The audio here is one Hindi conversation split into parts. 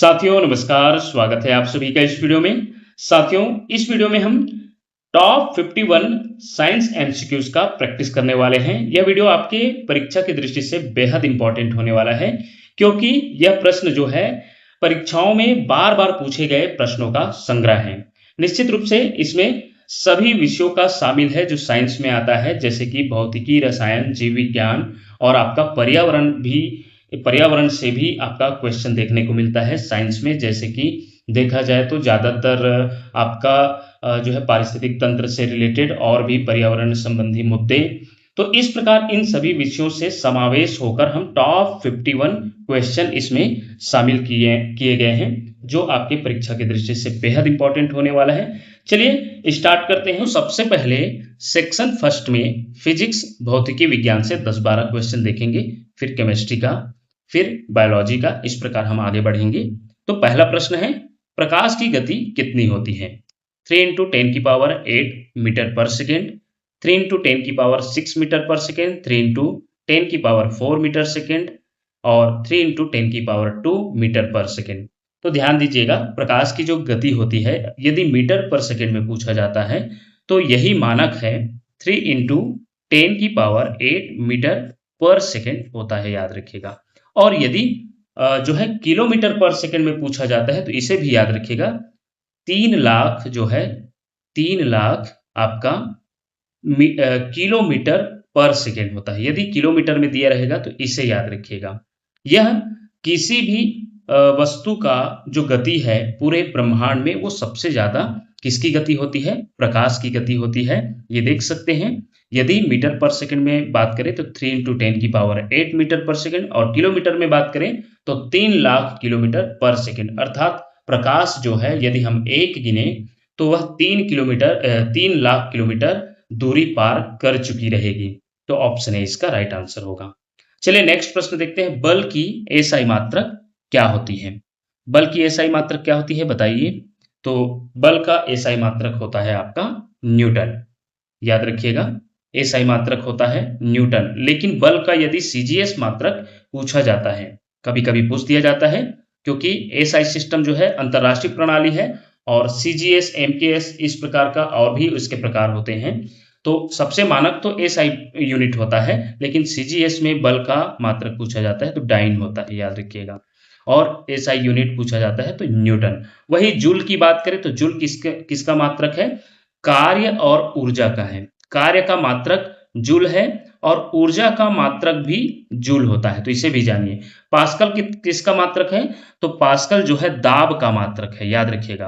साथियों नमस्कार, स्वागत है आप सभी का इस वीडियो में। साथियों, इस वीडियो में हम टॉप 51 साइंस एमसीक्यूज का प्रैक्टिस करने वाले हैं। यह वीडियो आपके परीक्षा की दृष्टि से बेहद इंपॉर्टेंट होने वाला है, क्योंकि यह प्रश्न जो है परीक्षाओं में बार बार पूछे गए प्रश्नों का संग्रह है। निश्चित रूप से इसमें सभी विषयों का शामिल है जो साइंस में आता है, जैसे कि भौतिकी, रसायन, जीव विज्ञान और आपका पर्यावरण से भी आपका क्वेश्चन देखने को मिलता है साइंस में। जैसे कि देखा जाए तो ज़्यादातर आपका जो है पारिस्थितिक तंत्र से रिलेटेड और भी पर्यावरण संबंधी मुद्दे। तो इस प्रकार इन सभी विषयों से समावेश होकर हम टॉप 51 क्वेश्चन इसमें शामिल किए गए हैं, जो आपकी परीक्षा की दृष्टि से बेहद इंपॉर्टेंट होने वाला है। चलिए स्टार्ट करते हैं। तो सबसे पहले सेक्शन फर्स्ट में फिजिक्स भौतिकी विज्ञान से 10-12 क्वेश्चन देखेंगे, फिर केमिस्ट्री का, फिर बायोलॉजी का। इस प्रकार हम आगे बढ़ेंगे। तो पहला प्रश्न है, प्रकाश की गति कितनी होती है? 3 × 10⁸ मीटर पर सेकेंड, 3 × 10⁶ मीटर पर सेकेंड, 3 × 10⁴ मीटर सेकेंड और 3 × 10⁻² मीटर पर सेकेंड। तो ध्यान दीजिएगा, प्रकाश की जो गति होती है यदि मीटर पर सेकेंड में पूछा जाता है तो यही मानक है 3 × 10⁸ मीटर पर सेकेंड होता है, याद रखिएगा। और यदि जो है किलोमीटर पर सेकेंड में पूछा जाता है तो इसे भी याद रखिएगा, 3 लाख जो है 3 लाख आपका किलोमीटर पर सेकेंड होता है। यदि किलोमीटर में दिया रहेगा तो इसे याद रखिएगा। यह किसी भी वस्तु का जो गति है पूरे ब्रह्मांड में, वो सबसे ज्यादा किसकी गति होती है? प्रकाश की गति होती है। ये देख सकते हैं, यदि मीटर पर सेकंड में बात करें तो 3 × 10⁸ मीटर पर सेकंड, और किलोमीटर में बात करें तो 3 लाख किलोमीटर पर सेकंड। अर्थात प्रकाश जो है यदि हम एक गिने तो वह 3 लाख किलोमीटर दूरी पार कर चुकी रहेगी। तो ऑप्शन ए इसका राइट आंसर होगा। चलिए नेक्स्ट प्रश्न देखते हैं, बल की एसआई मात्रक क्या होती है? बल की एसआई मात्रक क्या होती है बताइए। तो बल का एसआई मात्रक होता है आपका न्यूटन, याद रखिएगा। एसआई मात्रक होता है न्यूटन। लेकिन बल का यदि सीजीएस मात्रक पूछा जाता है, कभी कभी पूछ दिया जाता है, क्योंकि एसआई सिस्टम जो है अंतरराष्ट्रीय प्रणाली है और सीजीएस, एमकेएस इस प्रकार का और भी इसके प्रकार होते हैं। तो सबसे मानक तो एसआई यूनिट होता है, लेकिन सीजीएस में बल का मात्रक पूछा जाता है तो डाइन होता है, याद रखिएगा। और एसआई यूनिट पूछा जाता है तो न्यूटन। वही जूल की बात करें तो जूल किसका मात्रक है? कार्य और ऊर्जा का है। कार्य का मात्रक जूल है और ऊर्जा का मात्रक भी जूल होता है, तो इसे भी जानिए। पास्कल किसका मात्रक है? तो पास्कल जो है दाब का मात्रक है, याद रखिएगा।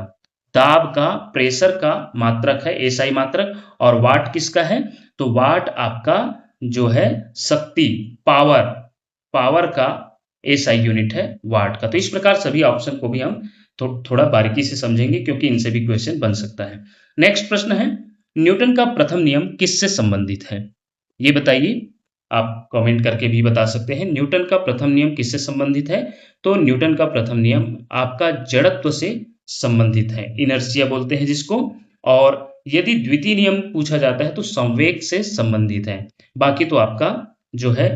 दाब का, प्रेशर का मात्रक है एसआई मात्रक। और वाट किसका है? तो वाट आपका जो है शक्ति, पावर का एसआई यूनिट है वाट का। तो इस प्रकार सभी ऑप्शन को भी हम थोड़ा बारीकी से समझेंगे, क्योंकि इनसे भी क्वेश्चन बन सकता है। नेक्स्ट प्रश्न है, न्यूटन का प्रथम नियम किससे संबंधित है? ये बताइए। आप कमेंट करके भी बता सकते हैं, न्यूटन का प्रथम नियम किससे संबंधित है? तो न्यूटन का प्रथम नियम आपका जड़त्व से संबंधित है, इनर्शिया बोलते हैं जिसको। और यदि द्वितीय नियम पूछा जाता है तो संवेग से संबंधित है। बाकी तो आपका जो है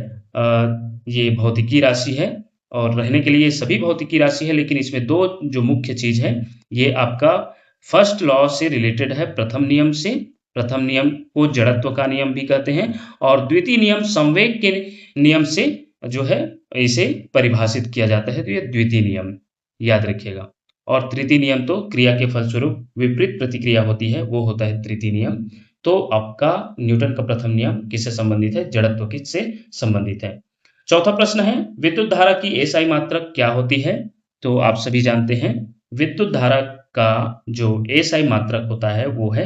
ये भौतिकी राशि है और रहने के लिए सभी भौतिकी राशि है, लेकिन इसमें दो जो मुख्य चीज है, ये आपका फर्स्ट लॉ से रिलेटेड है, प्रथम नियम से। प्रथम नियम को जड़त्व का नियम भी कहते हैं, और द्वितीय नियम संवेग के नियम से जो है इसे परिभाषित किया जाता है, तो ये द्वितीय नियम, याद रखिएगा। और तृतीय नियम तो क्रिया के फलस्वरूप विपरीत प्रतिक्रिया होती है, वो होता है तृतीय नियम। तो आपका न्यूटन का प्रथम नियम किससे संबंधित है? जड़त्व किससे संबंधित है। चौथा प्रश्न है, विद्युत धारा की एसआई मात्रक क्या होती है? तो आप सभी जानते हैं, विद्युत धारा का जो एसआई मात्रक होता है वो है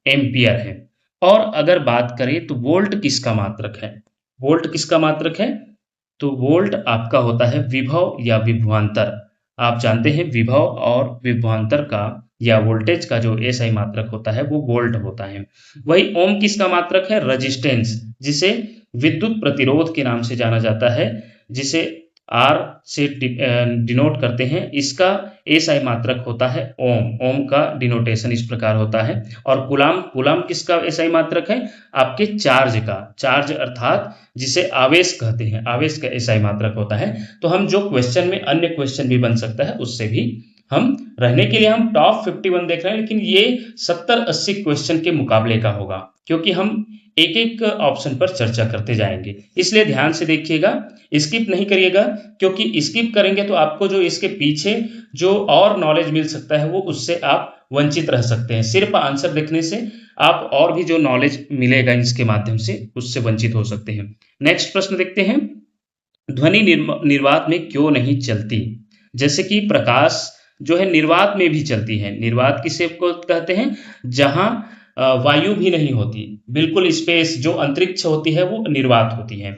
एम्पियर है। और अगर बात करें तो वोल्ट किसका मात्रक है? वोल्ट किसका मात्रक है? तो वोल्ट आपका होता है विभव या विभवांतर। आप जानते हैं विभव और विभवांतर का या वोल्टेज का जो एसआई मात्रक होता है वो वोल्ट होता है। वही ओम किसका मात्रक है? रेजिस्टेंस, जिसे विद्युत प्रतिरोध के नाम से जाना जाता है, जिसे आर से डिनोट करते हैं, इसका एसआई मात्रक होता है ओम। ओम का डिनोटेशन इस प्रकार होता है। और कूलाम, कूलाम किसका एसआई मात्रक है? आपके चार्ज का, चार्ज अर्थात जिसे आवेश कहते हैं, आवेश का एसआई मात्रक होता है। तो हम जो क्वेश्चन में अन्य क्वेश्चन भी बन सकता है उससे भी हम रहने के लिए हम टॉप 51 देख रहे हैं, लेकिन ये 70-80 क्वेश्चन के मुकाबले का होगा, क्योंकि हम एक एक ऑप्शन पर चर्चा करते जाएंगे। इसलिए ध्यान से देखिएगा, स्किप नहीं करिएगा, क्योंकि स्किप करेंगे तो आपको जो इसके पीछे जो और नॉलेज मिल सकता है वो उससे आप वंचित रह सकते हैं। सिर्फ आंसर देखने से आप और भी जो नॉलेज मिलेगा इसके माध्यम से उससे वंचित हो सकते हैं। नेक्स्ट प्रश्न देखते हैं, ध्वनि निर्वात में क्यों नहीं चलती? जैसे कि प्रकाश जो है निर्वात में भी चलती है। निर्वात किसे को कहते हैं? जहां वायु भी नहीं होती, बिल्कुल स्पेस जो अंतरिक्ष होती है वो निर्वात होती है।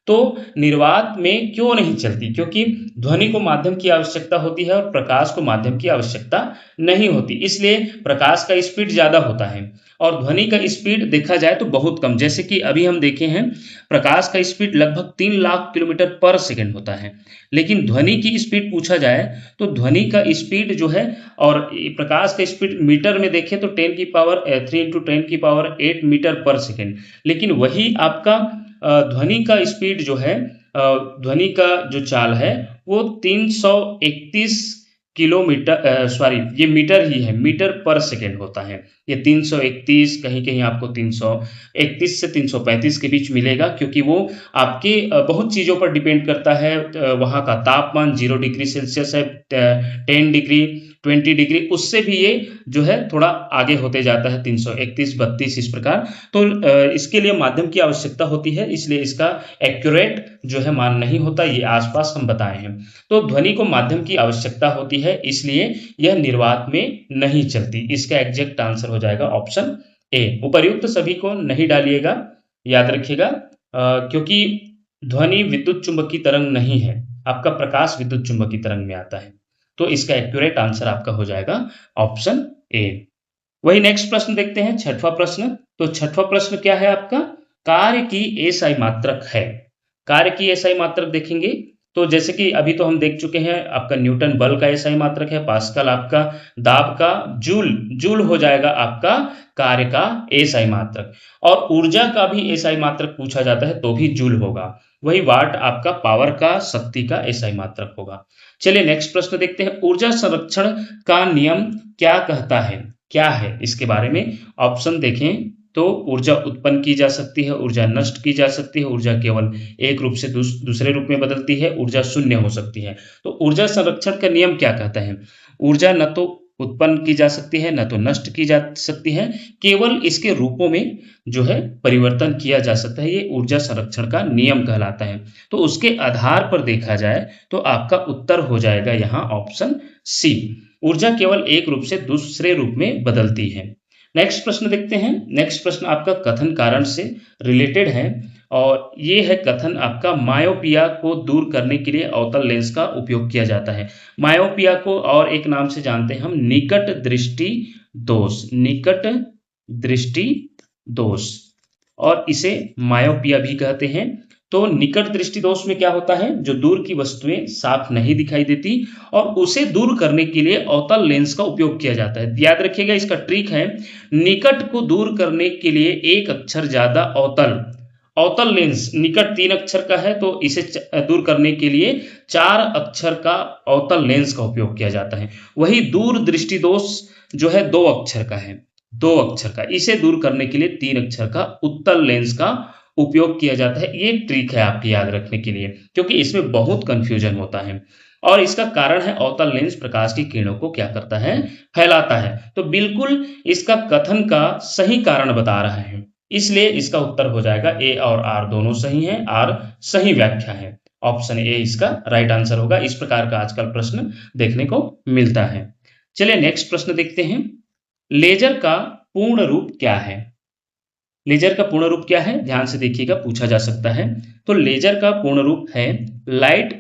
तो निर्वात में क्यों नहीं चलती? क्योंकि ध्वनि को माध्यम की आवश्यकता होती है और प्रकाश को माध्यम की आवश्यकता नहीं होती, इसलिए प्रकाश का स्पीड ज्यादा होता है और ध्वनि का स्पीड देखा जाए तो बहुत कम। जैसे कि अभी हम देखे हैं, प्रकाश का स्पीड लगभग 3 लाख किलोमीटर पर सेकंड होता है, लेकिन ध्वनि की स्पीड पूछा जाए तो ध्वनि का स्पीड जो है और प्रकाश का स्पीड मीटर में देखें तो 10 की पावर 3 इंटू 10 की पावर 8 मीटर पर सेकंड। लेकिन वही आपका ध्वनि का स्पीड जो है, ध्वनि का जो चाल है वो 331 किलोमीटर, सॉरी ये मीटर ही है, मीटर पर सेकेंड होता है। ये 331, कहीं कहीं आपको 331 से 335 के बीच मिलेगा, क्योंकि वो आपके बहुत चीज़ों पर डिपेंड करता है। वहाँ का तापमान 0 डिग्री सेल्सियस है, 10 डिग्री, 20 डिग्री, उससे भी ये जो है थोड़ा आगे होते जाता है, 331, 32 इस प्रकार। तो इसके लिए माध्यम की आवश्यकता होती है, इसलिए इसका एक्यूरेट जो है मान नहीं होता, ये आसपास हम बताए हैं। तो ध्वनि को माध्यम की आवश्यकता होती है, इसलिए यह निर्वात में नहीं चलती। इसका एग्जैक्ट आंसर हो जाएगा ऑप्शन ए। उपर्युक्त सभी को नहीं डालिएगा, याद रखिएगा, क्योंकि ध्वनि विद्युत चुंबकीय तरंग नहीं है, आपका प्रकाश विद्युत चुंबकीय तरंग में आता है। तो इसका एक्यूरेट आंसर आपका हो जाएगा ऑप्शन ए। वही नेक्स्ट प्रश्न देखते हैं, छठवां प्रश्न। तो छठवां प्रश्न क्या है आपका? कार्य की एसआई मात्रक है। कार्य की एसआई मात्रक देखेंगे तो जैसे कि अभी तो हम देख चुके हैं, आपका न्यूटन बल का एसआई मात्रक है, पास्कल आपका दाब का, जूल, जूल हो जाएगा आपका कार्य का एसआई मात्रक। और ऊर्जा का भी एसआई मात्रक पूछा जाता है तो भी जूल होगा। वही वाट आपका पावर का, शक्ति का एसआई मात्रक होगा। चलिए नेक्स्ट प्रश्न देखते हैं, ऊर्जा संरक्षण का नियम क्या कहता है? क्या है इसके बारे में ऑप्शन देखें तो ऊर्जा उत्पन्न की जा सकती है, ऊर्जा नष्ट की जा सकती है, ऊर्जा केवल एक रूप से दूसरे रूप में बदलती है, ऊर्जा शून्य हो सकती है। तो ऊर्जा संरक्षण का नियम क्या कहता है? ऊर्जा न तो उत्पन्न की जा सकती है, न तो नष्ट की जा सकती है, केवल इसके रूपों में जो है परिवर्तन किया जा सकता है। ये ऊर्जा संरक्षण का नियम कहलाता है। तो उसके आधार पर देखा जाए तो आपका उत्तर हो जाएगा यहाँ ऑप्शन सी। ऊर्जा केवल एक रूप से दूसरे रूप में बदलती है। नेक्स्ट प्रश्न देखते हैं। नेक्स्ट प्रश्न आपका कथन कारण से रिलेटेड है और ये है कथन आपका, मायोपिया को दूर करने के लिए अवतल लेंस का उपयोग किया जाता है। मायोपिया को और एक नाम से जानते हैं हम, निकट दृष्टि दोष, निकट दृष्टि दोष, और इसे मायोपिया भी कहते हैं। तो निकट दृष्टि दोष में क्या होता है? जो दूर की वस्तुएं साफ नहीं दिखाई देती और उसे दूर करने के लिए अवतल लेंस का उपयोग किया जाता है। याद रखिएगा, इसका ट्रिक है, निकट को दूर करने के लिए एक अक्षर ज्यादा अवतल, अवतल लेंस निकट 3 अक्षर का है तो इसे दूर करने के लिए 4 अक्षर का अवतल लेंस का उपयोग किया जाता है। वही दूर दृष्टि दोष जो है 2 अक्षर का है, 2 अक्षर का, इसे दूर करने के लिए 3 अक्षर का उत्तल लेंस का उपयोग किया जाता है। ये ट्रिक है आपकी याद रखने के लिए, क्योंकि इसमें बहुत कंफ्यूजन होता है। और इसका कारण है अवतल लेंस प्रकाश की किरणों को क्या करता है? फैलाता है। तो बिल्कुल इसका कथन का सही कारण बता रहा है, इसलिए इसका उत्तर हो जाएगा ए और आर दोनों सही है, आर सही व्याख्या है। ऑप्शन ए इसका राइट आंसर होगा। इस प्रकार का आजकल प्रश्न देखने को मिलता है। चलिए नेक्स्ट प्रश्न देखते हैं, लेजर का पूर्ण रूप क्या है? लेजर का पूर्ण रूप क्या है? ध्यान से देखिएगा, पूछा जा सकता है। तो लेजर का पूर्ण रूप है light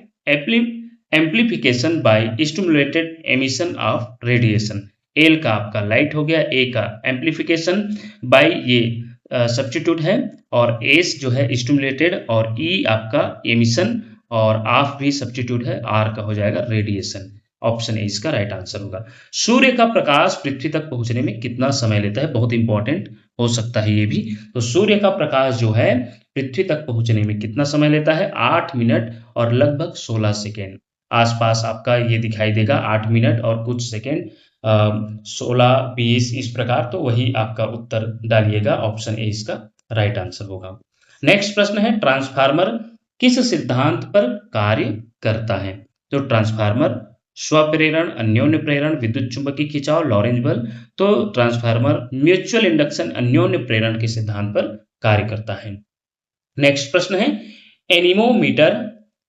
amplification by stimulated emission of radiation. L का आपका लाइट हो गया, ए का एम्प्लीफिकेशन, बाय ये सब्स्टिट्यूट है, और एस जो है स्टिमुलेटेड, और ई आपका एमिशन और ऑफ भी सब्स्टिट्यूट है, आर का हो जाएगा रेडिएशन। ऑप्शन ए इसका राइट आंसर होगा। सूर्य का प्रकाश पृथ्वी तक पहुंचने में कितना समय लेता है, बहुत इंपॉर्टेंट हो सकता है ये भी। तो सूर्य का प्रकाश जो है पृथ्वी तक पहुंचने में कितना समय लेता है, 8 मिनट और लगभग 16 सेकेंड। आसपास आपका ये दिखाई देगा 8 मिनट और कुछ सेकेंड, 16, 20 इस प्रकार, तो वही आपका उत्तर डालिएगा। ऑप्शन ए इसका राइट आंसर होगा। नेक्स्ट प्रश्न है, ट्रांसफार्मर किस सिद्धांत पर कार्य करता है? तो ट्रांसफार्मर स्वप्रेरण, अन्योन्य प्रेरण, विद्युत चुंबकीय खिंचाव, लॉरेंज बल। तो ट्रांसफार्मर म्यूचुअल इंडक्शन, अन्योन्य प्रेरण के सिद्धांत पर कार्य करता है। नेक्स्ट प्रश्न है, एनीमोमीटर,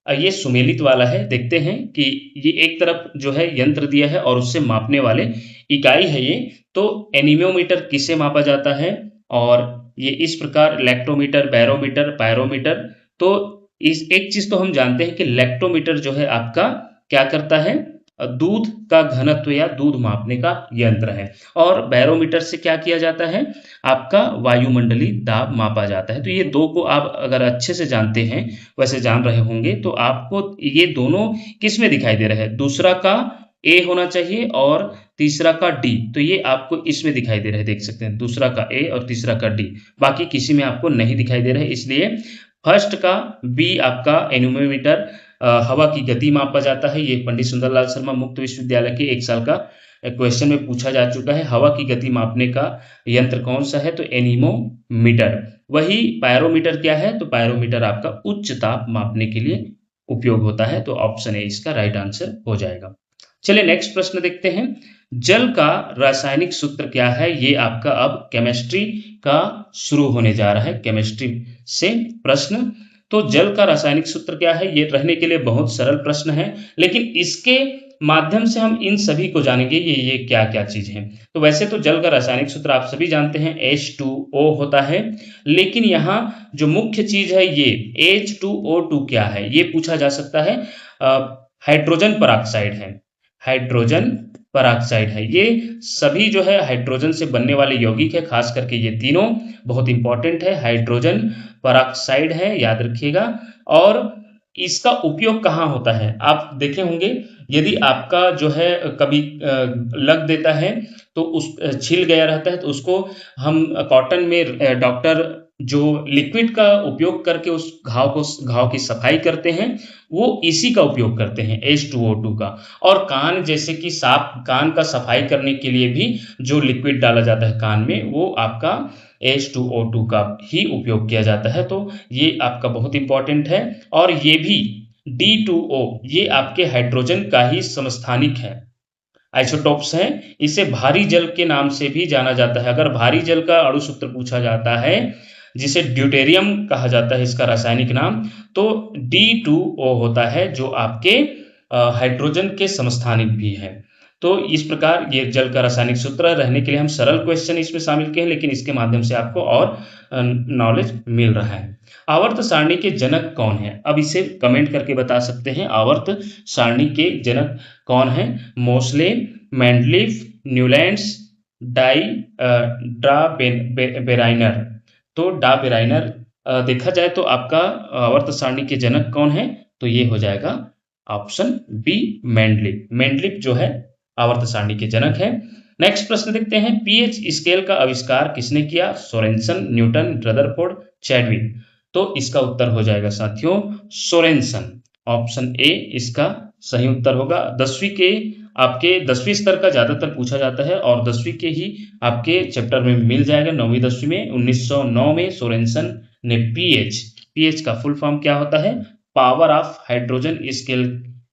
ये सुमेलित वाला है। देखते हैं कि ये एक तरफ जो है यंत्र दिया है और उससे मापने वाले इकाई है ये। तो एनीमोमीटर किसे मापा जाता है, और ये इस प्रकार इलेक्ट्रोमीटर, बैरोमीटर, पायरोमीटर। तो इस एक चीज तो हम जानते हैं कि इलेक्ट्रोमीटर जो है आपका क्या करता है, दूध का घनत्व या दूध मापने का यंत्र है। और बैरोमीटर से क्या किया जाता है, आपका वायुमंडलीय दाब मापा जाता है। तो ये दो को आप अगर अच्छे से जानते हैं, वैसे जान रहे होंगे, तो आपको ये दोनों किस में दिखाई दे रहे हैं, दूसरा का ए होना चाहिए और तीसरा का डी। तो ये आपको इसमें दिखाई दे रहे हैं, देख सकते हैं, दूसरा का ए और तीसरा का डी, बाकी किसी में आपको नहीं दिखाई दे रहे। इसलिए फर्स्ट का बी आपका एनीमोमीटर, हवा की गति मापा जाता है। ये पंडित सुंदरलाल शर्मा मुक्त विश्वविद्यालय के 1 साल का क्वेश्चन में पूछा जा चुका है। हवा की गति मापने का यंत्र कौन सा है, तो एनीमोमीटर। वही पायरोमीटर क्या है, तो पायरोमीटर आपका उच्च ताप मापने के लिए उपयोग होता है। तो ऑप्शन ए इसका राइट आंसर हो जाएगा। चलिए नेक्स्ट प्रश्न देखते हैं, जल का रासायनिक सूत्र क्या है? ये आपका अब केमिस्ट्री का शुरू होने जा रहा है, केमिस्ट्री से प्रश्न। तो जल का रासायनिक सूत्र क्या है, ये रहने के लिए बहुत सरल प्रश्न है, लेकिन इसके माध्यम से हम इन सभी को जानेंगे ये क्या क्या चीज है। तो वैसे तो जल का रासायनिक सूत्र आप सभी जानते हैं, H2O होता है, लेकिन यहाँ जो मुख्य चीज है ये H2O2 क्या है, ये पूछा जा सकता है। हाइड्रोजन परऑक्साइड है, हाइड्रोजन परऑक्साइड है। ये सभी जो है हाइड्रोजन से बनने वाले यौगिक है, खास करके ये तीनों बहुत इंपॉर्टेंट है। हाइड्रोजन परऑक्साइड है, याद रखिएगा। और इसका उपयोग कहाँ होता है, आप देखे होंगे, यदि आपका जो है कभी लग देता है तो उस छिल गया रहता है, तो उसको हम कॉटन में डॉक्टर जो लिक्विड का उपयोग करके उस घाव की सफाई करते हैं, वो इसी का उपयोग करते हैं, H2O2 का। और कान, जैसे कि कान का सफाई करने के लिए भी जो लिक्विड डाला जाता है कान में, वो आपका H2O2 का ही उपयोग किया जाता है। तो ये आपका बहुत इंपॉर्टेंट है। और ये भी D2O, ये आपके हाइड्रोजन का ही समस्थानिक है, आइसोटोप्स है। इसे भारी जल के नाम से भी जाना जाता है। अगर भारी जल का अणु सूत्र पूछा जाता है, जिसे ड्यूटेरियम कहा जाता है इसका रासायनिक नाम, तो D2O होता है, जो आपके हाइड्रोजन के समस्थानिक भी है। तो इस प्रकार ये जल का रासायनिक सूत्र रहने के लिए हम सरल क्वेश्चन इसमें शामिल किए हैं, लेकिन इसके माध्यम से आपको और नॉलेज मिल रहा है। आवर्त सारणी के जनक कौन है? अब इसे कमेंट करके बता सकते हैं, आवर्त सारणी के जनक कौन है? मोसले, मेंडलीफ, न्यूलैंड्स, डा बेराइनर। तो डा बेराइनर देखा जाए तो आपका आवर्त सारणी के जनक कौन है, तो ये हो जाएगा ऑप्शन बी, मेंडलीफ। मेंडलीफ जो है आवर्त सारणी के जनक है। नेक्स्ट प्रश्न देखते हैं, पीएच स्केल का आविष्कार किसने किया? Sorensen, Newton, Rutherford, Chadwick. तो इसका उत्तर हो जाएगा साथियों सोरेनसन। ऑप्शन ए इसका सही उत्तर होगा। 10वीं के आपके 10वीं स्तर का ज्यादातर पूछा जाता है, और 10वीं के ही आपके चैप्टर में मिल जाएगा। 9वीं 10वीं में 1909 में सोरेनसन ने पीएच का फुल फॉर्म क्या होता है, पावर ऑफ हाइड्रोजन स्केल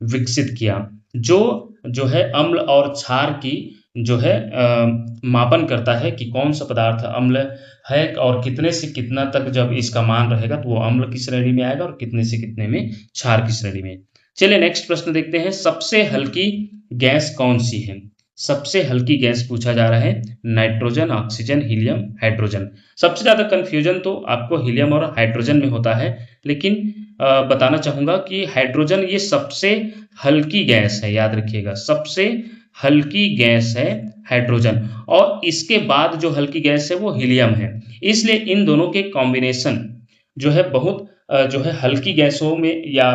विकसित किया, जो है अम्ल और क्षार की जो है मापन करता है कि कौन सा पदार्थ अम्ल है, और कितने से कितना तक जब इसका मान रहेगा तो वो अम्ल की श्रेणी में आएगा, और कितने से कितने में क्षार की श्रेणी में। चलिए नेक्स्ट प्रश्न देखते हैं, सबसे हल्की गैस कौन सी है? सबसे हल्की गैस पूछा जा रहा है, नाइट्रोजन, ऑक्सीजन, हीलियम, हाइड्रोजन। सबसे ज्यादा कंफ्यूजन तो आपको हीलियम और हाइड्रोजन में होता है, लेकिन बताना चाहूंगा कि हाइड्रोजन ये सबसे हल्की गैस है, याद रखिएगा, सबसे हल्की गैस है हाइड्रोजन। और इसके बाद जो हल्की गैस है वो हीलियम है। इसलिए इन दोनों के कॉम्बिनेशन जो है बहुत जो है हल्की गैसों में या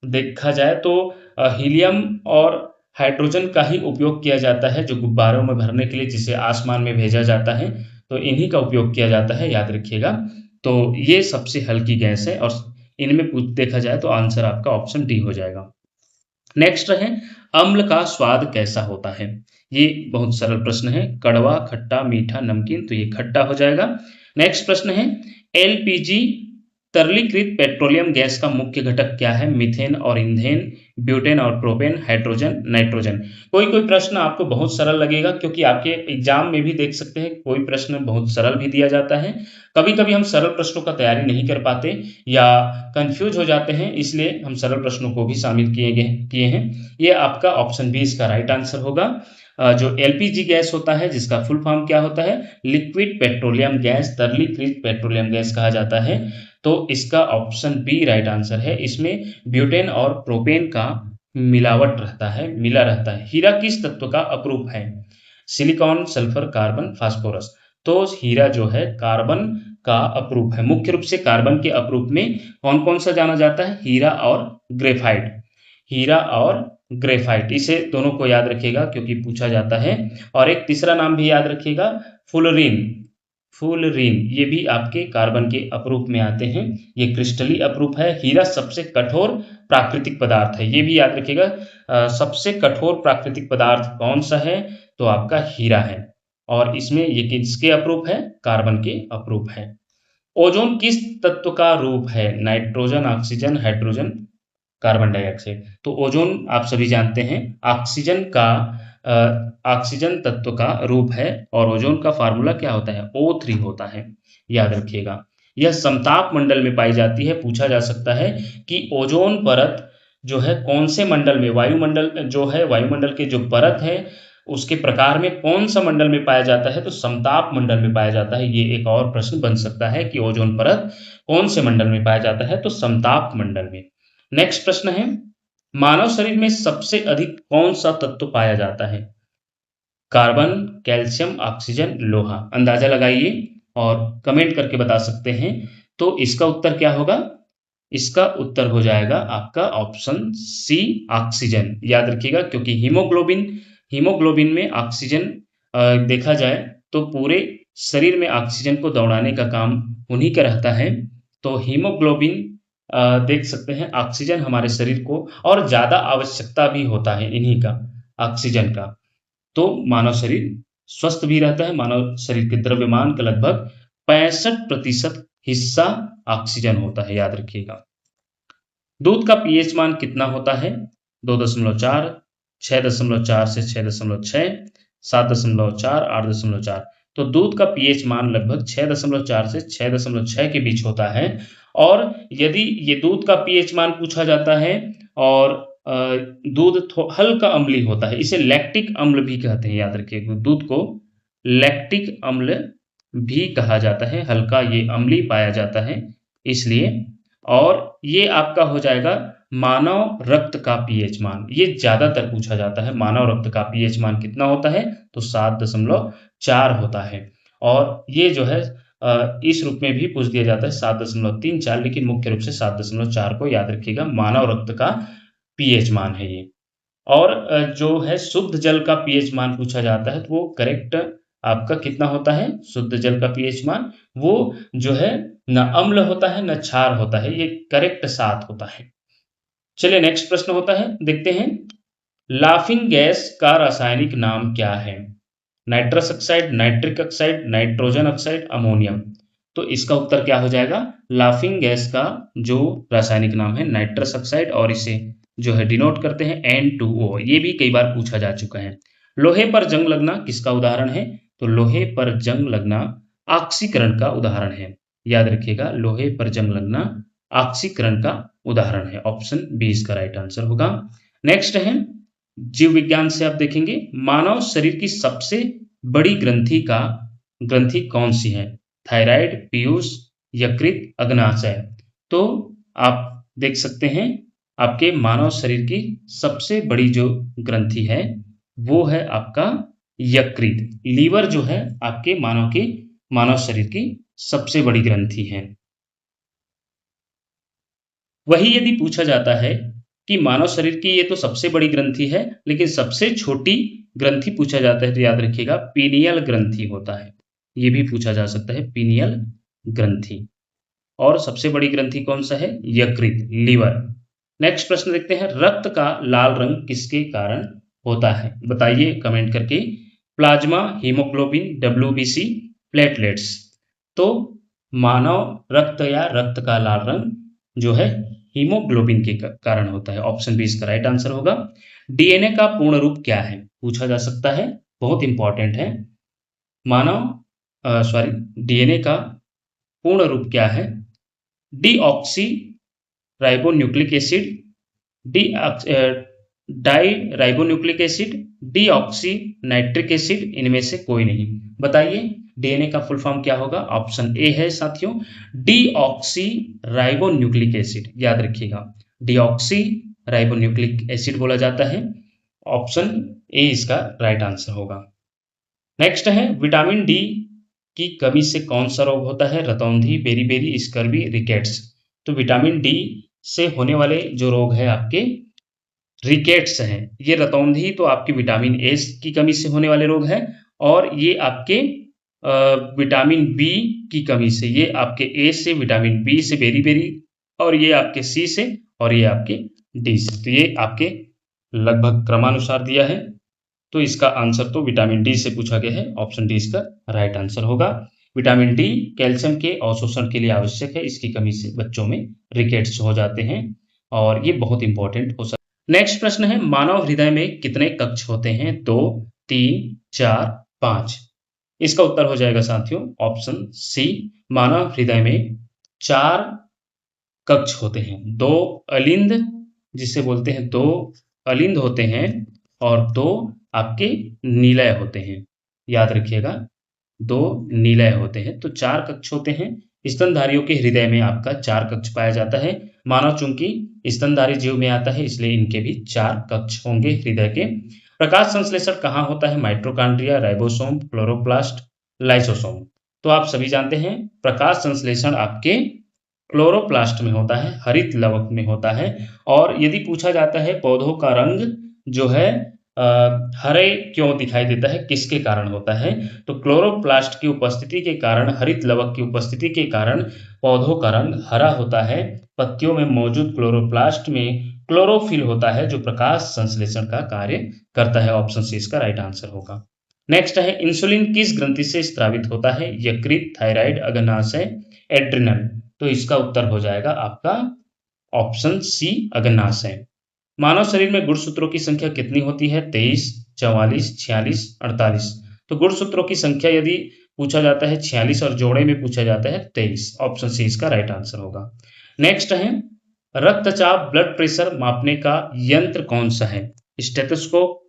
देखा जाए तो हीलियम और हाइड्रोजन का ही उपयोग किया जाता है जो गुब्बारों में भरने के लिए, जिसे आसमान में भेजा जाता है, तो इन्हीं का उपयोग किया जाता है, याद रखिएगा। तो ये सबसे हल्की गैस है और इनमें देखा जाए तो आंसर आपका ऑप्शन डी हो जाएगा। नेक्स्ट है, अम्ल का स्वाद कैसा होता है? ये बहुत सरल प्रश्न है। कड़वा, खट्टा, मीठा, नमकीन, तो ये खट्टा हो जाएगा। नेक्स्ट प्रश्न है, एलपीजी तरलीकृत पेट्रोलियम गैस का मुख्य घटक क्या है? मीथेन और ईंधन, ब्यूटेन और प्रोपेन, हाइड्रोजन, नाइट्रोजन। कोई कोई प्रश्न आपको बहुत सरल लगेगा क्योंकि आपके एग्जाम में भी देख सकते हैं कोई प्रश्न बहुत सरल भी दिया जाता है। कभी कभी हम सरल प्रश्नों का तैयारी नहीं कर पाते या कंफ्यूज हो जाते हैं, इसलिए हम सरल प्रश्नों को भी शामिल किए हैं। ये आपका ऑप्शन बी इसका राइट आंसर होगा। जो एलपीजी गैस होता है, जिसका फुल फॉर्म क्या होता है? लिक्विड पेट्रोलियम गैस, तरलीकृत पेट्रोलियम गैस कहा जाता है। तो इसका ऑप्शन बी राइट आंसर है। इसमें ब्यूटेन और प्रोपेन का मिलावट रहता है, मिला रहता है। हीरा किस तत्व का अपरूप है? Silicon, sulphur, carbon, phosphorus. तो हीरा जो है कार्बन का अपरूप है। मुख्य रूप से कार्बन के अपरूप में कौन कौन सा जाना जाता है? हीरा और ग्रेफाइट। हीरा और ग्रेफाइट, इसे दोनों को याद रखिएगा क्योंकि पूछा जाता है। और एक तीसरा नाम भी याद रखिएगा, फुलरीन। फुलरीन ये भी आपके कार्बन के अपरूप में आते हैं। ये क्रिस्टली अपरूप है। हीरा सबसे कठोर प्राकृतिक पदार्थ है, ये भी याद रखिएगा। सबसे कठोर प्राकृतिक पदार्थ कौन सा है? तो आपका हीरा है। और इसमें ये किसके अपरूप है? कार्बन के अपरूप है। ओजोन किस तत्व का रूप है? Nitrogen, oxygen, hydrogen, carbon dioxide. तो ओजोन आप सभी जानते हैं ऑक्सीजन का ऑक्सीजन तत्व का रूप है और ओजोन का फार्मूला क्या होता है? O3 होता है, याद रखिएगा। यह समताप मंडल में पाई जाती है। पूछा जा सकता है कि ओजोन परत जो है कौन से मंडल में, वायुमंडल जो है, वायुमंडल के जो परत है उसके प्रकार में कौन सा मंडल में पाया जाता है? तो समताप मंडल में पाया जाता है। ये एक और प्रश्न बन सकता है कि ओजोन परत कौन से मंडल में पाया जाता है? तो समताप मंडल में। नेक्स्ट प्रश्न है, मानव शरीर में सबसे अधिक कौन सा तत्व पाया जाता है? कार्बन, कैल्शियम, ऑक्सीजन, लोहा। अंदाजा लगाइए और कमेंट करके बता सकते हैं। तो इसका उत्तर क्या होगा? इसका उत्तर हो जाएगा आपका ऑप्शन सी, ऑक्सीजन। याद रखिएगा क्योंकि हीमोग्लोबिन हीमोग्लोबिन में ऑक्सीजन देखा जाए तो पूरे शरीर में ऑक्सीजन को दौड़ाने का काम उन्हीं का रहता है। तो हीमोग्लोबिन देख सकते हैं ऑक्सीजन हमारे शरीर को और ज़्यादा आवश्यकता भी होता है इन्हीं का, ऑक्सीजन का। तो मानव शरीर स्वस्थ भी रहता है। मानव शरीर के द्रव्यमान का लगभग 65% हिस्सा ऑक्सीजन होता है, याद रखिएगा। दूध का पीएच मान कितना होता है? 2.4, 6.4 से 6.6, 7.4, 8.4। तो दूध का पीएच मान लगभग 6.4 से 6.6 के बीच होता है। और यदि ये दूध का पीएच मान पूछा जाता है और दूध हल्का अम्लीय होता है, इसे लैक्टिक अम्ल भी कहते हैं, याद रखिए। दूध को लैक्टिक अम्ल भी कहा जाता है, हल्का ये अम्लीय पाया जाता है इसलिए। और ये आपका हो जाएगा मानव रक्त का पीएच मान। ये ज्यादातर पूछा जाता है, मानव रक्त का पीएच मान कितना होता है? तो 7.4 होता है। और ये जो है इस रूप में भी पूछ दिया जाता है 7.34, लेकिन मुख्य रूप से 7.4 को याद रखिएगा, मानव रक्त का पीएच मान है ये। और जो है शुद्ध जल का पीएच मान पूछा जाता है, तो वो करेक्ट आपका कितना होता है? शुद्ध जल का पीएच मान वो जो है न अम्ल होता है न क्षार होता है, ये करेक्ट 7 होता है। चलिए नेक्स्ट प्रश्न होता है, देखते हैं। लाफिंग गैस का रासायनिक नाम क्या है? Nitrous oxide, nitric oxide, nitrogen oxide, ammonium. तो इसका उत्तर क्या हो जाएगा? लाफिंग गैस का जो रासायनिक नाम है नाइट्रस ऑक्साइड, और इसे जो है डिनोट करते हैं N2O। ये भी कई बार पूछा जा चुका है। लोहे पर जंग लगना किसका उदाहरण है? तो लोहे पर जंग लगना ऑक्सीकरण का उदाहरण है, याद रखिएगा। लोहे पर जंग लगना ऑक्सीकरण का उदाहरण है। ऑप्शन बी इसका राइट आंसर होगा। नेक्स्ट है, जीव विज्ञान से आप देखेंगे, मानव शरीर की सबसे बड़ी ग्रंथि कौन सी है? थायराइड, पीयूष, यकृत, अग्नाशय। तो आप देख सकते हैं आपके मानव शरीर की सबसे बड़ी जो ग्रंथि है वो है आपका यकृत। लीवर जो है आपके मानव शरीर की सबसे बड़ी ग्रंथि है। वही यदि पूछा जाता है कि मानव शरीर की ये तो सबसे बड़ी ग्रंथि है, लेकिन सबसे छोटी ग्रंथि पूछा जाता है तो याद रखिएगा पीनियल ग्रंथि होता है। ये भी पूछा जा सकता है पीनियल ग्रंथि। और सबसे बड़ी ग्रंथि कौन सा है? यकृत, लिवर। नेक्स्ट प्रश्न देखते हैं, रक्त का लाल रंग किसके कारण होता है? बताइए कमेंट करके। Plasma, haemoglobin, WBC, platelets. तो मानव रक्त या रक्त का लाल रंग जो है हीमोग्लोबिन के कारण होता है। ऑप्शन बी इसका राइट आंसर होगा। डीएनए का पूर्ण रूप क्या है? पूछा जा सकता है, बहुत इंपॉर्टेंट है। डीएनए का पूर्ण रूप क्या है? Deoxy ribonucleic acid, di ribonucleic acid, deoxy nitric acid, इनमें से कोई नहीं। बताइए डीएनए का फुल फॉर्म क्या होगा? ऑप्शन ए है साथियों, डीऑक्सी राइबोन्यूक्लिक एसिड। याद रखिएगा डीऑक्सी राइबोन्यूक्लिक एसिड बोला जाता है। ऑप्शन ए इसका राइट आंसर होगा। नेक्स्ट है, विटामिन डी की कमी से कौन सा रोग होता है? रतौंधी, बेरी, स्कर्वी, रिकेट्स। तो विटामिन डी से होने वाले जो रोग है आपके रिकेट्स हैं। ये रतौंधी तो आपकी विटामिन ए की कमी से होने वाले रोग हैं, और ये आपके विटामिन बी की कमी से, ये आपके ए से, विटामिन बी से बेरी, और ये आपके सी से, और ये आपके डी से। तो ये आपके लगभग क्रमानुसार दिया है, तो इसका आंसर तो विटामिन डी से पूछा गया है। ऑप्शन डी इसका राइट आंसर होगा। विटामिन डी कैल्शियम के अवशोषण के लिए आवश्यक है, इसकी कमी से बच्चों में रिकेट्स हो जाते हैं, और ये बहुत इंपॉर्टेंट हो सकता है। नेक्स्ट प्रश्न है, मानव हृदय में कितने कक्ष होते हैं? 2, 3, 4, 5। इसका उत्तर हो जाएगा साथियों ऑप्शन सी, मानव हृदय में 4 कक्ष होते हैं। 2 अलिंद, जिसे बोलते हैं 2 अलिंद होते हैं, और 2 आपके निलय होते हैं। याद रखिएगा 2 निलय होते हैं। तो 4 कक्ष होते हैं। स्तनधारियों के हृदय में आपका 4 कक्ष पाया जाता है। मानव चूंकि स्तनधारी जीव में आता है, इसलिए इनके भी 4 कक्ष होंगे हृदय के। प्रकाश संश्लेषण कहाँ होता है? Mitochondria, ribosome, chloroplast, lysosome. तो आप सभी जानते हैं प्रकाश संश्लेषण आपके क्लोरोप्लास्ट में होता है, हरित लवक में होता है। और यदि पूछा जाता है पौधों का रंग जो है हरे क्यों दिखाई देता है, किसके कारण होता है? तो क्लोरोप्लास्ट की उपस्थिति के कारण, हरित लवक की उपस्थिति के कारण पौधों का रंग हरा होता है। पत्तियों में मौजूद क्लोरोप्लास्ट में क्लोरोफिल होता है, जो प्रकाश संश्लेषण का कार्य करता है। ऑप्शन सी इसका राइट आंसर होगा। नेक्स्ट है, इंसुलिन किस ग्रंथि से स्रावित होता है? यकृत, थायराइड, अग्नाशय, एड्रिनल। तो इसका उत्तर हो जाएगा आपका ऑप्शन सी, अग्नाशय। मानव शरीर में गुणसूत्रों की संख्या कितनी होती है? 23, 44, 46, 48। तो गुणसूत्रों की संख्या यदि पूछा जाता है 46 और जोड़े में पूछा जाता है 23। ऑप्शन सी इसका राइट आंसर होगा। नेक्स्ट है, रक्तचाप ब्लड प्रेशर मापने का यंत्र कौन सा है? Stethoscope,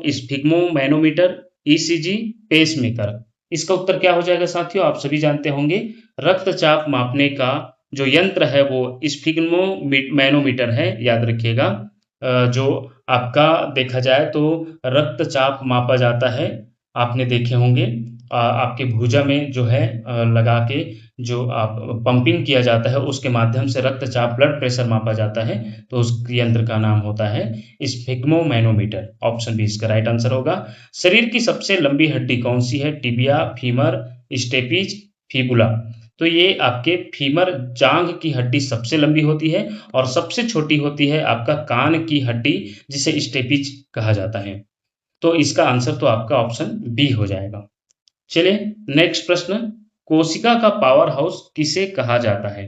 sphygmomanometer, ECG, pacemaker. इसका उत्तर क्या हो जाएगा साथियों? आप सभी जानते होंगे रक्तचाप मापने का जो यंत्र है वो स्फिग्मोमैनोमीटर है। याद रखिएगा जो आपका देखा जाए तो रक्तचाप मापा जाता है, आपने देखे होंगे आपके भुजा में जो है लगा के जो आप पंपिंग किया जाता है, उसके माध्यम से रक्तचाप ब्लड प्रेशर मापा जाता है। तो उस यंत्र का नाम होता है स्फिग्मोमैनोमीटर। ऑप्शन बी इसका राइट आंसर होगा। शरीर की सबसे लंबी हड्डी कौन सी है? Tibia, femur, stapes, fibula. तो ये आपके फीमर जांघ की हड्डी सबसे लंबी होती है, और सबसे छोटी होती है आपका कान की हड्डी, जिसे स्टेपिज कहा जाता है। तो इसका आंसर तो आपका ऑप्शन बी हो जाएगा। चलिए नेक्स्ट प्रश्न, कोशिका का पावर हाउस किसे कहा जाता है?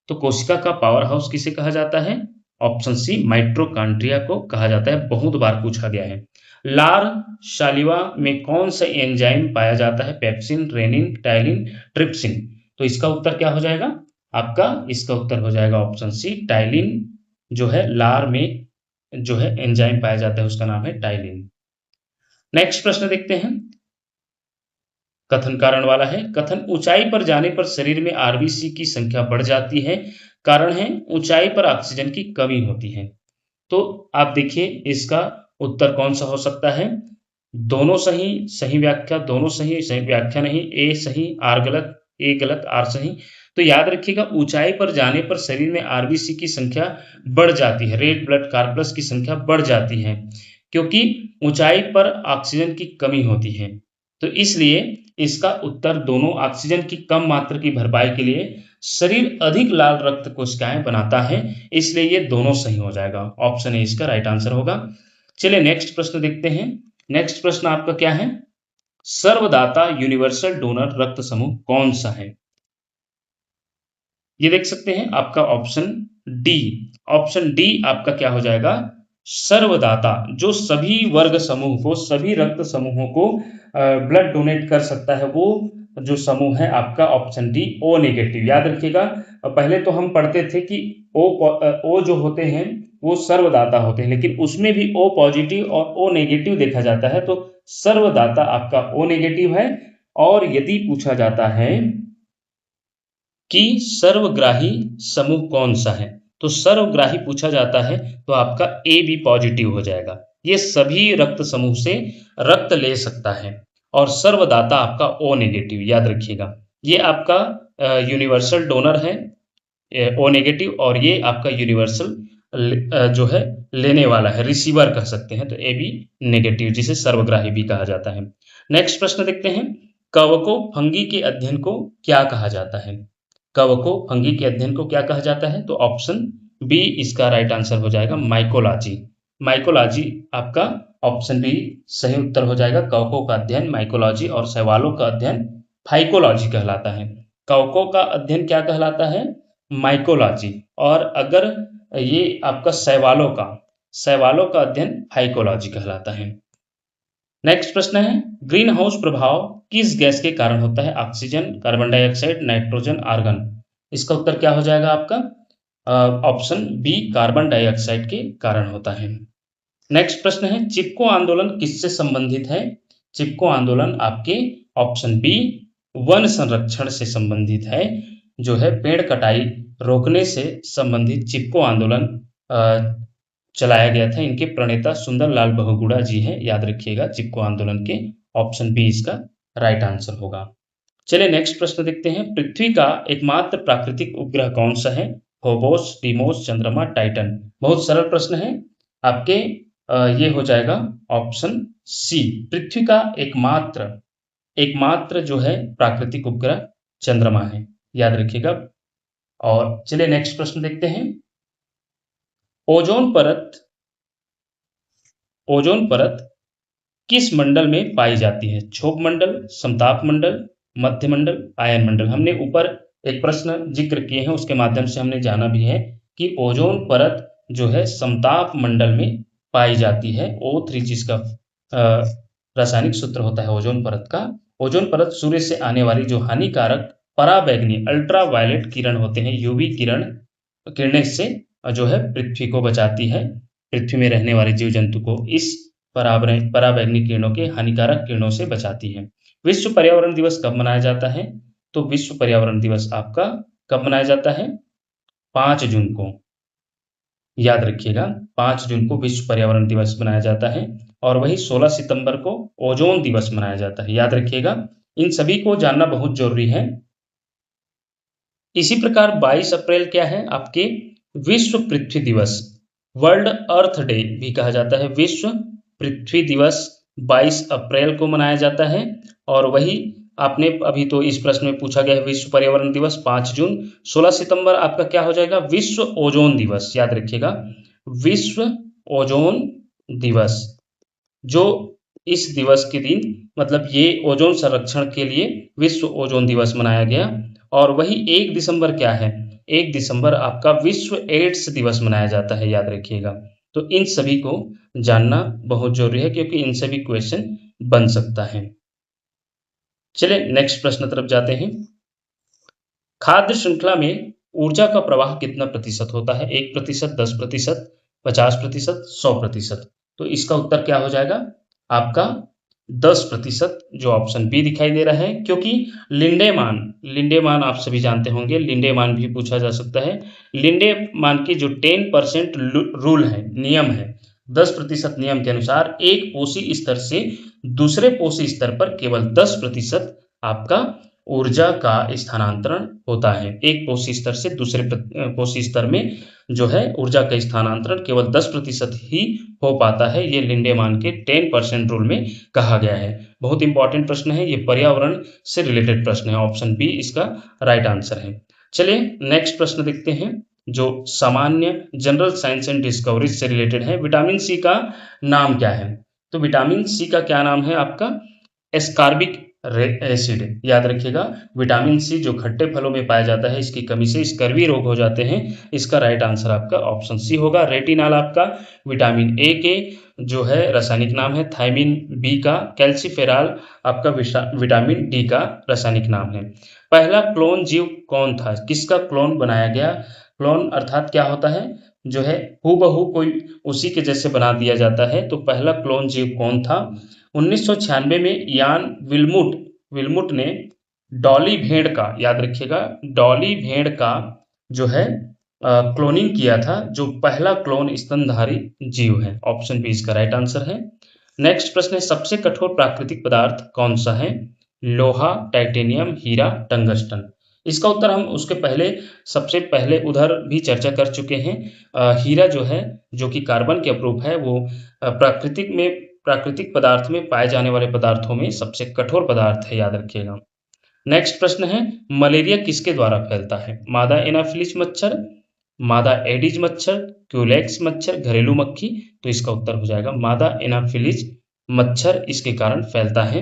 तो कोशिका का पावर हाउस किसे कहा जाता है? ऑप्शन सी, माइटोकॉन्ड्रिया को कहा जाता है। बहुत बार पूछा गया है। लार शालिवा में कौन सा एंजाइम पाया जाता है? Pepsin, rennin, ptyalin, trypsin. तो इसका उत्तर क्या हो जाएगा आपका? इसका उत्तर हो जाएगा ऑप्शन सी, टाइलिन। जो है लार में जो है एंजाइम पाया जाता है, उसका नाम है टाइलिन। नेक्स्ट प्रश्न देखते हैं, कथन कारण वाला है। कथन, ऊंचाई पर जाने पर शरीर में आरबीसी की संख्या बढ़ जाती है, कारण है ऊंचाई पर ऑक्सीजन की कमी होती है। तो आप देखिए इसका उत्तर कौन सा हो सकता है? दोनों सही, सही व्याख्या, दोनों सही, सही व्याख्या नहीं, ए सही, आर गलत, ए गलत, आर सही। तो याद रखिएगा ऊंचाई पर जाने पर शरीर में आरबीसी की संख्या बढ़ जाती है, रेड ब्लड कॉर्पस की संख्या बढ़ जाती है, क्योंकि ऊंचाई पर ऑक्सीजन की कमी होती है। तो इसलिए इसका उत्तर दोनों, ऑक्सीजन की कम मात्रा की भरपाई के लिए शरीर अधिक लाल रक्त कोशिकाएं बनाता है, इसलिए ये दोनों सही हो जाएगा। ऑप्शन ए इसका राइट आंसर होगा। चलिए नेक्स्ट प्रश्न देखते हैं। नेक्स्ट प्रश्न आपका क्या है? सर्वदाता यूनिवर्सल डोनर रक्त समूह कौन सा है? ये देख सकते हैं आपका ऑप्शन डी। ऑप्शन डी आपका क्या हो जाएगा? सर्वदाता, जो सभी वर्ग समूह को, सभी रक्त समूहों को ब्लड डोनेट कर सकता है, वो जो समूह है आपका ऑप्शन डी, ओ नेगेटिव। याद रखिएगा, पहले तो हम पढ़ते थे कि ओ जो होते हैं वो सर्वदाता होते हैं, लेकिन उसमें भी ओ पॉजिटिव और ओ नेगेटिव देखा जाता है। तो सर्वदाता आपका ओ नेगेटिव है। और यदि पूछा जाता है कि सर्वग्राही समूह कौन सा है, तो सर्वग्राही पूछा जाता है तो आपका ए बी पॉजिटिव हो जाएगा। ये सभी रक्त समूह से रक्त ले सकता है। और सर्वदाता आपका ओ नेगेटिव, याद रखिएगा। ये आपका यूनिवर्सल डोनर है ओ नेगेटिव, और ये आपका यूनिवर्सल जो है लेने वाला है, रिसीवर कह सकते हैं, तो ए बी नेगेटिव, जिसे सर्वग्राही भी कहा जाता है। नेक्स्ट प्रश्न देखते हैं। कवकों फंगी के अध्ययन को क्या कहा जाता है? कवकों फंगी के अध्ययन को क्या कहा जाता है? तो ऑप्शन बी इसका राइट आंसर हो जाएगा, माइकोलॉजी। माइकोलॉजी आपका ऑप्शन बी सही उत्तर हो जाएगा। कवकों का अध्ययन माइकोलॉजी, और शैवालों का अध्ययन फाइकोलॉजी कहलाता है। कवकों का अध्ययन क्या कहलाता है? माइकोलॉजी। और अगर ये आपका शैवालों का अध्ययन फाइकोलॉजी कहलाता है। नेक्स्ट प्रश्न है, ग्रीन हाउस प्रभाव किस गैस के कारण होता है? Oxygen, carbon dioxide, nitrogen, argon. इसका उत्तर क्या हो जाएगा आपका? ऑप्शन बी, कार्बन डाइऑक्साइड के कारण होता है। नेक्स्ट प्रश्न है, चिपको आंदोलन किससे संबंधित है? चिपको आंदोलन आपके ऑप्शन बी, वन संरक्षण से संबंधित है। जो है पेड़ कटाई रोकने से संबंधित चिपको आंदोलन चलाया गया था। इनके प्रणेता सुंदरलाल बहुगुणा जी हैं, याद रखिएगा चिपको आंदोलन के। ऑप्शन बी इसका राइट आंसर होगा। चलिए नेक्स्ट प्रश्न देखते हैं। पृथ्वी का एकमात्र प्राकृतिक उपग्रह कौन सा है? फोबोस, डीमोस, चंद्रमा, टाइटन। बहुत सरल प्रश्न है आपके। ये हो जाएगा ऑप्शन सी, पृथ्वी का एकमात्र जो है प्राकृतिक उपग्रह चंद्रमा है, याद रखिएगा। और चलिए नेक्स्ट प्रश्न देखते हैं। ओजोन परत किस मंडल में पाई जाती है? क्षोभ मंडल, समताप मंडल, मध्य मंडल, आयन मंडल। हमने ऊपर एक प्रश्न जिक्र किए हैं, उसके माध्यम से हमने जाना भी है कि ओजोन परत जो है समताप मंडल में पाई जाती है। O3 जिसका रासायनिक सूत्र होता है ओजोन परत का। ओजोन परत सूर्य से आने वाली जो हानिकारक पराबैंगनी अल्ट्रावायलेट किरण होते हैं, यूवी किरणें से जो है पृथ्वी को बचाती है। पृथ्वी में रहने वाले जीव जंतु को इस पराबैंगनी किरणों के हानिकारक किरणों से बचाती है। विश्व पर्यावरण दिवस कब मनाया जाता है? तो विश्व पर्यावरण दिवस आपका कब मनाया जाता है? 5 जून को, याद रखिएगा। 5 जून को विश्व पर्यावरण दिवस मनाया जाता है। और वही 16 सितंबर को ओजोन दिवस मनाया जाता है, याद रखिएगा। इन सभी को जानना बहुत जरूरी है। इसी प्रकार 22 अप्रैल क्या है आपके? विश्व पृथ्वी दिवस, वर्ल्ड अर्थ डे भी कहा जाता है। विश्व पृथ्वी दिवस 22 अप्रैल को मनाया जाता है। और वही आपने अभी तो इस प्रश्न में पूछा गया है, विश्व पर्यावरण दिवस 5 जून। 16 सितंबर आपका क्या हो जाएगा? विश्व ओजोन दिवस, याद रखिएगा। विश्व ओजोन दिवस, जो इस दिवस के दिन, मतलब ये ओजोन संरक्षण के लिए विश्व ओजोन दिवस मनाया गया। और वही 1 दिसंबर क्या है? 1 दिसंबर आपका विश्व एड्स दिवस मनाया जाता है, याद रखिएगा। तो इन सभी को जानना बहुत जरूरी है, क्योंकि इनसे भी क्वेश्चन बन सकता है। चलिए नेक्स्ट प्रश्न तरफ जाते हैं। खाद्य श्रृंखला में ऊर्जा का प्रवाह कितना प्रतिशत होता है? 1%, 10%, 50%, 100%। तो इसका उत्तर क्या हो जाएगा आपका? 10%, जो ऑप्शन बी दिखाई दे रहा है। क्योंकि लिंडेमान आप सभी जानते होंगे, लिंडेमान भी पूछा जा सकता है। लिंडेमान के जो 10% रूल है, नियम है, 10% नियम के अनुसार एक पोषी स्तर से दूसरे पोषी स्तर पर केवल 10% आपका ऊर्जा का स्थानांतरण होता है। एक कोशी स्तर से दूसरे कोशी स्तर में जो है ऊर्जा का स्थानांतरण केवल 10% ही हो पाता है। ये लिंडेमान के 10% रूल में कहा गया है। बहुत इंपॉर्टेंट प्रश्न है, ये पर्यावरण से रिलेटेड प्रश्न है। ऑप्शन बी इसका राइट आंसर है। चलिए नेक्स्ट प्रश्न देखते हैं जो सामान्य जनरल साइंस एंड डिस्कवरीज से रिलेटेड है। विटामिन सी का नाम क्या है? तो विटामिन सी का क्या नाम है आपका? Ascorbic acid. याद रखिएगा, विटामिन सी जो खट्टे फलों में पाया जाता है, इसकी कमी से स्कर्वी रोग हो जाते हैं। इसका राइट आंसर आपका ऑप्शन सी होगा। रेटिनॉल आपका विटामिन ए के जो है रासायनिक नाम है। थायमिन बी का, कैल्सीफेरॉल आपका विटामिन डी का रासायनिक नाम है। पहला क्लोन जीव कौन था? किसका क्लोन बनाया गया? क्लोन अर्थात क्या होता है? जो है हूबहू कोई उसी के जैसे बना दिया जाता है। तो पहला क्लोन जीव कौन था? 1996 में यान विल्मुट ने डॉली भेड़ का, याद रखिएगा, डॉली भेड़ का जो है क्लोनिंग किया था, जो पहला क्लोन स्तनधारी जीव है। ऑप्शन बी इसका राइट आंसर है। नेक्स्ट प्रश्न है, सबसे कठोर प्राकृतिक पदार्थ कौन सा है? लोहा, टाइटेनियम, हीरा, टंगस्टन। इसका उत्तर हम उसके पहले सबसे पहले उधर भी चर्चा कर चुके हैं। हीरा जो है, जो कि कार्बन के अपरूप है, वो प्राकृतिक पदार्थ में पाए जाने वाले पदार्थों में सबसे कठोर पदार्थ है, याद रखिएगा। नेक्स्ट प्रश्न है, मलेरिया किसके द्वारा फैलता है? मादा एनाफिलिस मच्छर, मादा एडिज मच्छर, क्यूलेक्स मच्छर, घरेलू मक्खी। तो इसका उत्तर हो जाएगा मादा एनाफिलिस मच्छर, इसके कारण फैलता है।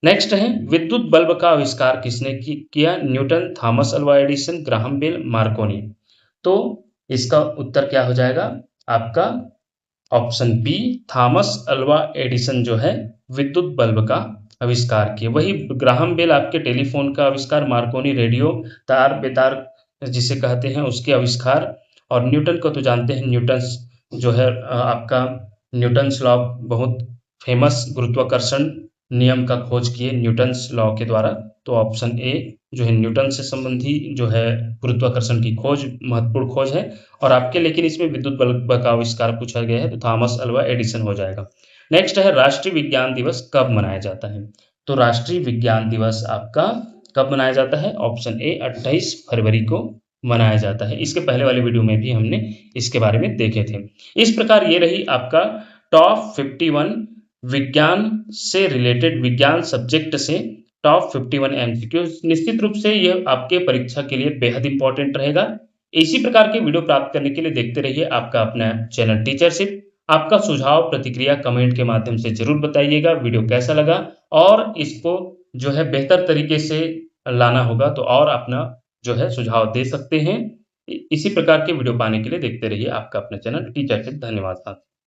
नेक्स्ट है, विद्युत बल्ब का आविष्कार किसने किया? Newton, Thomas Alva Edison, Graham Bell, Marconi. तो इसका उत्तर क्या हो जाएगा आपका? Option B, Thomas Alva Edison जो है विद्युत बल्ब का आविष्कार किए। वही ग्राहम बेल आपके टेलीफोन का आविष्कार, मार्कोनी रेडियो तार बेतार जिसे कहते हैं उसके आविष्कार, और न्यूटन को तो जानते हैं, न्यूटन जो है आपका न्यूटन्स लॉ, बहुत फेमस गुरुत्वाकर्षण नियम का खोज किए न्यूटन्स लॉ के द्वारा। तो ऑप्शन ए जो है न्यूटन से संबंधी जो है गुरुत्वाकर्षण की खोज महत्वपूर्ण खोज है। और आपके लेकिन इसमें विद्युत बल्ब का आविष्कार पूछा गया है, तो थॉमस अल्वा एडिसन हो जाएगा। नेक्स्ट है, राष्ट्रीय विज्ञान दिवस कब मनाया जाता है? तो राष्ट्रीय विज्ञान दिवस आपका कब मनाया जाता है? ऑप्शन ए 28 फरवरी को मनाया जाता है। इसके पहले वाले वीडियो में भी हमने इसके बारे में देखे थे। इस प्रकार ये रही आपका टॉप 51 विज्ञान से रिलेटेड, विज्ञान सब्जेक्ट से टॉप 51 एमसीक्यू। निश्चित रूप से यह आपके परीक्षा के लिए बेहद इंपॉर्टेंट रहेगा। इसी प्रकार के वीडियो प्राप्त करने के लिए देखते रहिए आपका अपना चैनल टीचरशिप। आपका सुझाव प्रतिक्रिया कमेंट के माध्यम से जरूर बताइएगा। वीडियो कैसा लगा और इसको जो है बेहतर तरीके से लाना होगा तो और अपना जो है सुझाव दे सकते हैं। इसी प्रकार के वीडियो पाने के लिए देखते रहिए आपका अपना चैनल टीचरशिप। धन्यवाद।